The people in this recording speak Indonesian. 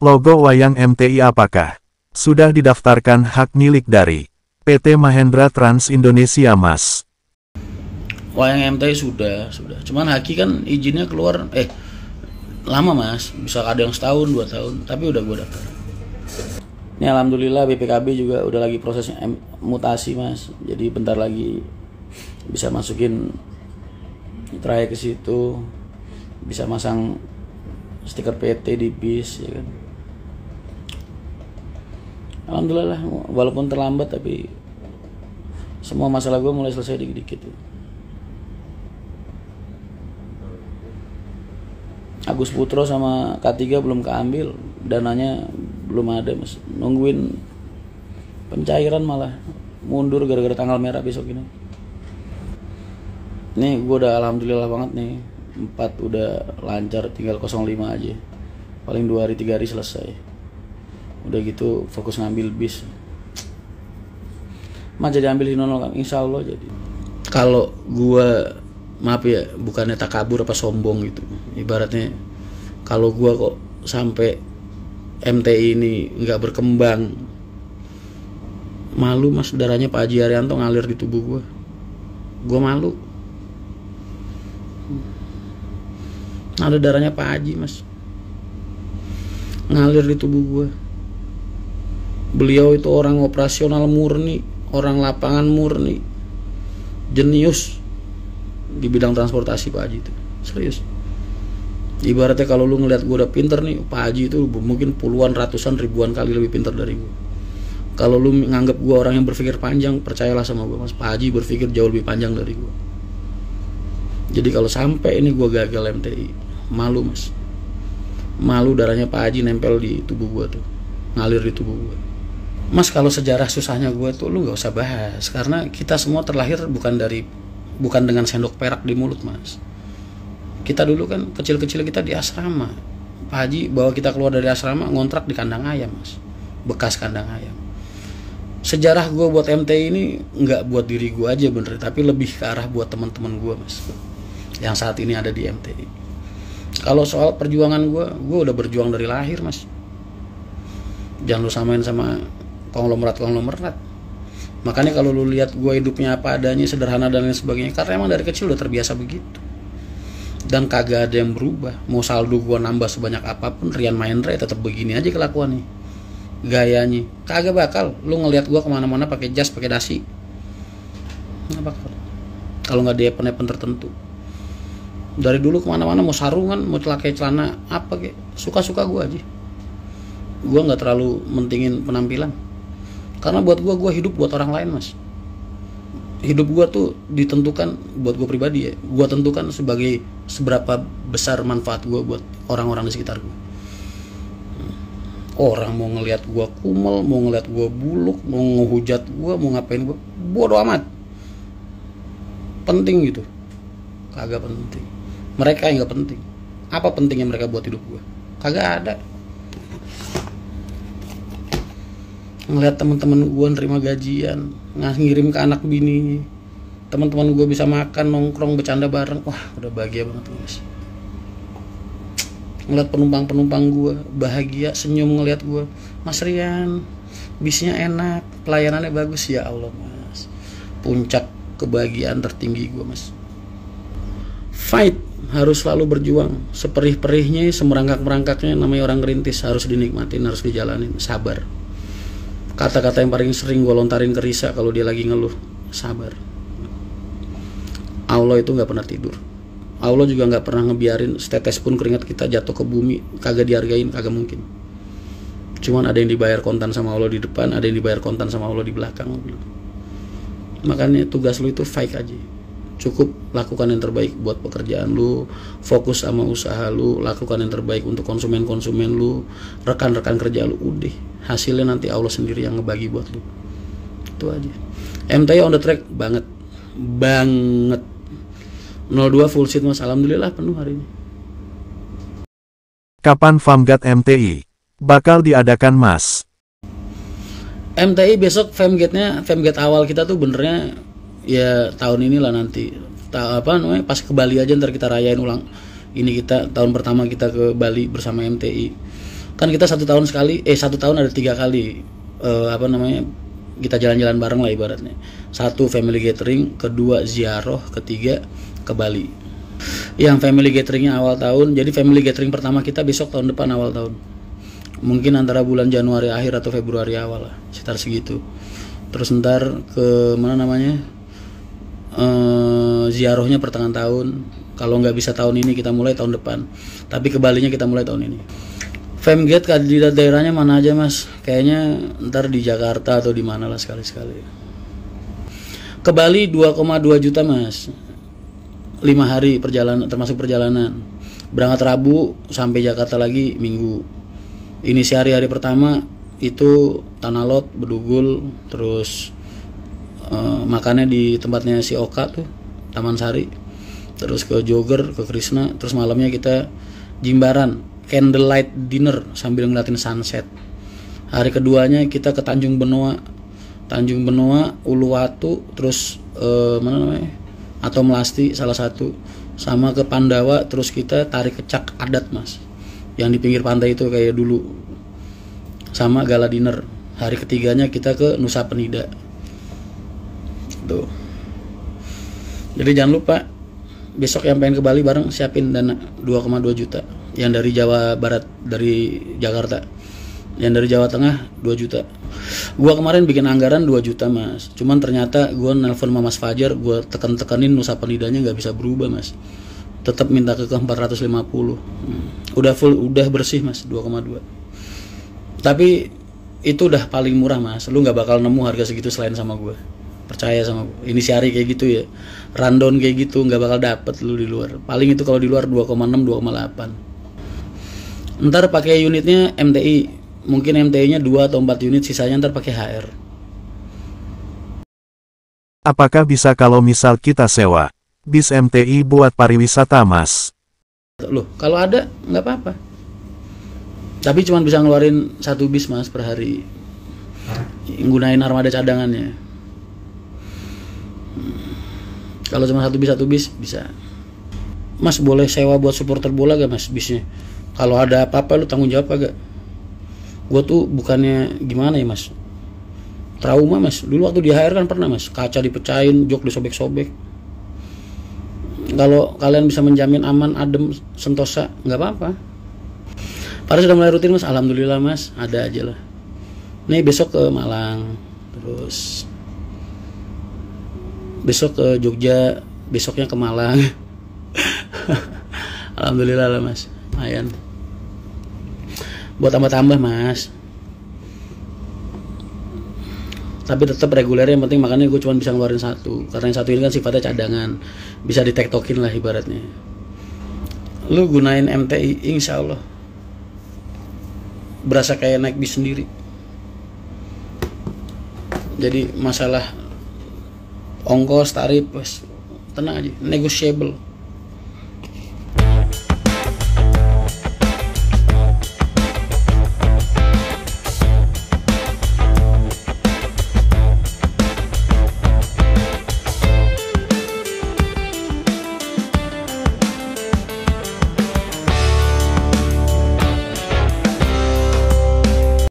Logo wayang MTI apakah sudah didaftarkan hak milik dari PT Mahendra Trans Indonesia, Mas? Wayang MTI sudah. Cuman Haki kan izinnya keluar lama, Mas. Bisa ada yang setahun, 2 tahun, tapi udah gue daftar. Ini alhamdulillah BPKB juga udah lagi prosesnya mutasi, Mas. Jadi bentar lagi bisa masukin trayek ke situ, bisa masang stiker PT di bis, ya kan. Alhamdulillah, walaupun terlambat tapi semua masalah gue mulai selesai dikit-dikit. Agus Putro sama K3 belum keambil, dananya belum ada, Mas. Nungguin pencairan malah mundur gara-gara tanggal merah besok ini. Nih gue udah alhamdulillah banget nih, 4 udah lancar, tinggal 05 aja. Paling 2 hari 3 hari selesai. Udah gitu fokus ngambil bis. Mas jadi ambil Hinono kan, insya Allah jadi. Kalau gua, maaf ya, bukannya takabur apa sombong gitu. Ibaratnya kalau gua kok sampai MTI ini nggak berkembang, malu, Mas. Darahnya Pak Haji Arianto ngalir di tubuh gua. Gua malu. Ada darahnya Pak Haji, Mas, ngalir di tubuh gua. Beliau itu orang operasional murni, orang lapangan murni, jenius di bidang transportasi Pak Haji itu, serius. Ibaratnya kalau lu ngeliat gue udah pinter nih, Pak Haji itu mungkin puluhan, ratusan, ribuan kali lebih pinter dari gue. Kalau lu nganggap gue orang yang berpikir panjang, percayalah sama gue, Mas, Pak Haji berpikir jauh lebih panjang dari gue. Jadi kalau sampai ini gue gagal MTI, malu, Mas. Malu, darahnya Pak Haji nempel di tubuh gue tuh, ngalir di tubuh gue. Mas, kalau sejarah susahnya gue tuh lu gak usah bahas, karena kita semua terlahir bukan dengan sendok perak di mulut, Mas. Kita dulu kan kecil-kecil kita di asrama. Pak Haji bawa kita keluar dari asrama ngontrak di kandang ayam, Mas, bekas kandang ayam. Sejarah gue buat MTI ini nggak buat diri gue aja bener, tapi lebih ke arah buat teman-teman gue, Mas, yang saat ini ada di MTI. Kalau soal perjuangan gue udah berjuang dari lahir, Mas. Jangan lu samain sama konglomerat. Makanya kalau lu lihat gue hidupnya apa adanya, sederhana dan lain sebagainya, karena emang dari kecil udah terbiasa begitu. Dan kagak ada yang berubah. Mau saldo gue nambah sebanyak apapun, Rian Mahendra tetap begini aja kelakuannya, gayanya. Kagak bakal lu ngelihat gue kemana-mana pakai jas, pakai dasi. Nggak bakal. Kalau nggak di event-event tertentu. Dari dulu kemana-mana mau sarungan, mau pakai celana apa kayak, suka-suka gue aja. Gue nggak terlalu mentingin penampilan. Karena buat gue hidup buat orang lain, Mas. Hidup gue tuh ditentukan buat gue pribadi ya. Gue tentukan sebagai seberapa besar manfaat gue buat orang-orang di sekitar gue. Orang mau ngelihat gue kumel, mau ngelihat gue buluk, mau ngehujat gue, mau ngapain gue, bodo amat. Penting gitu? Kagak penting. Mereka yang gak penting. Apa pentingnya mereka buat hidup gue? Kagak ada. Ngeliat teman-teman gue nerima gajian, ngirim ke anak bini, teman-teman gue bisa makan, nongkrong, bercanda bareng, wah udah bahagia banget, Mas. Ngeliat penumpang-penumpang gue bahagia, senyum ngeliat gue, Mas Rian, bisnya enak, pelayanannya bagus, ya Allah, Mas. Puncak kebahagiaan tertinggi gue, Mas. Fight, harus selalu berjuang, seperih-perihnya, semerangkak-merangkaknya, namanya orang ngerintis, harus dinikmatin, harus dijalanin, sabar. Kata-kata yang paling sering gue lontarin ke Risa kalau dia lagi ngeluh, sabar. Allah itu gak pernah tidur. Allah juga gak pernah ngebiarin setetes pun keringat kita jatuh ke bumi kagak dihargain, kagak mungkin. Cuman ada yang dibayar kontan sama Allah di depan, ada yang dibayar kontan sama Allah di belakang. Makanya tugas lu itu fight aja. Cukup lakukan yang terbaik buat pekerjaan lu, fokus sama usaha lu, lakukan yang terbaik untuk konsumen-konsumen lu, rekan-rekan kerja lu, udah. Hasilnya nanti Allah sendiri yang ngebagi buat lu. Itu aja. MTI on the track banget. 02 full seat, Mas. Alhamdulillah penuh hari ini. Kapan Famgat MTI bakal diadakan, Mas? MTI besok Famgate awal kita tuh benernya ya tahun inilah nanti. Pas ke Bali aja ntar kita rayain ulang. Ini kita tahun pertama kita ke Bali bersama MTI. Kan kita 1 tahun sekali, 1 tahun ada 3 kali kita jalan-jalan bareng lah ibaratnya. 1 family gathering, kedua ziarah, ketiga ke Bali. Yang family gatheringnya awal tahun, jadi family gathering pertama kita besok tahun depan awal tahun. Mungkin antara bulan Januari akhir atau Februari awal lah, sekitar segitu. Terus ntar ke mana namanya, ziarahnya pertengahan tahun. Kalau nggak bisa tahun ini kita mulai tahun depan, tapi ke Balinya kita mulai tahun ini. Famgate kandidat daerahnya mana aja mas? Kayaknya ntar di Jakarta atau di mana lah sekali-sekali. Ke Bali 2,2 juta mas, 5 hari perjalanan termasuk perjalanan. Berangkat Rabu sampai Jakarta lagi Minggu. Ini hari pertama itu Tanah Lot, Bedugul, terus makannya di tempatnya si Oka tuh, Taman Sari, terus ke Jogger, ke Krishna, terus malamnya kita Jimbaran, candlelight dinner sambil ngeliatin sunset. Hari keduanya kita ke Tanjung Benoa, Uluwatu, terus mana namanya, atau Melasti salah satu, sama ke Pandawa, terus kita tarik kecak adat mas, yang di pinggir pantai itu kayak dulu, sama gala dinner. Hari ketiganya kita ke Nusa Penida tuh. Jadi jangan lupa besok yang pengen ke Bali bareng siapin dana 2,2 juta. Yang dari Jawa Barat, dari Jakarta. Yang dari Jawa Tengah 2 juta. Gua kemarin bikin anggaran 2 juta mas, cuman ternyata gua nelpon sama Mas Fajar, gua tekan-tekanin Nusa Penidanya nggak bisa berubah mas, tetap minta ke 450. Udah full, udah bersih mas, 2,2. Tapi itu udah paling murah mas, lu nggak bakal nemu harga segitu selain sama gua, percaya sama gua. Ini sehari kayak gitu ya, rundown kayak gitu nggak bakal dapet lu di luar. Paling itu kalau di luar 2,6, 2,8. Ntar pakai unitnya MTI, mungkin MTI-nya 2 atau 4 unit, sisanya ntar pakai HR. Apakah bisa kalau misal kita sewa bis MTI buat pariwisata mas? Loh, kalau ada nggak apa-apa. Tapi cuma bisa ngeluarin 1 bis mas per hari, gunain armada cadangannya. Kalau cuma 1 bis bisa. Mas boleh sewa buat supporter bola gak mas bisnya? Kalau ada apa-apa lu tanggung jawab agak? Gue tuh bukannya gimana ya mas, trauma mas. Dulu waktu di HR kan pernah mas, kaca dipecahin, jok disobek-sobek. Kalau kalian bisa menjamin aman, adem, sentosa, nggak apa-apa. Padahal sudah mulai rutin mas, alhamdulillah mas, ada aja lah. Nih besok ke Malang, terus besok ke Jogja, besoknya ke Malang. Alhamdulillah lah mas, lumayan. Buat tambah-tambah mas, tapi tetap reguler. Yang penting makanya gue cuma bisa ngeluarin 1, karena yang 1 ini kan sifatnya cadangan, bisa ditektokin lah ibaratnya. Lu gunain MTI, insya Allah berasa kayak naik bis sendiri. Jadi masalah ongkos, tarif, tenang aja, negotiable.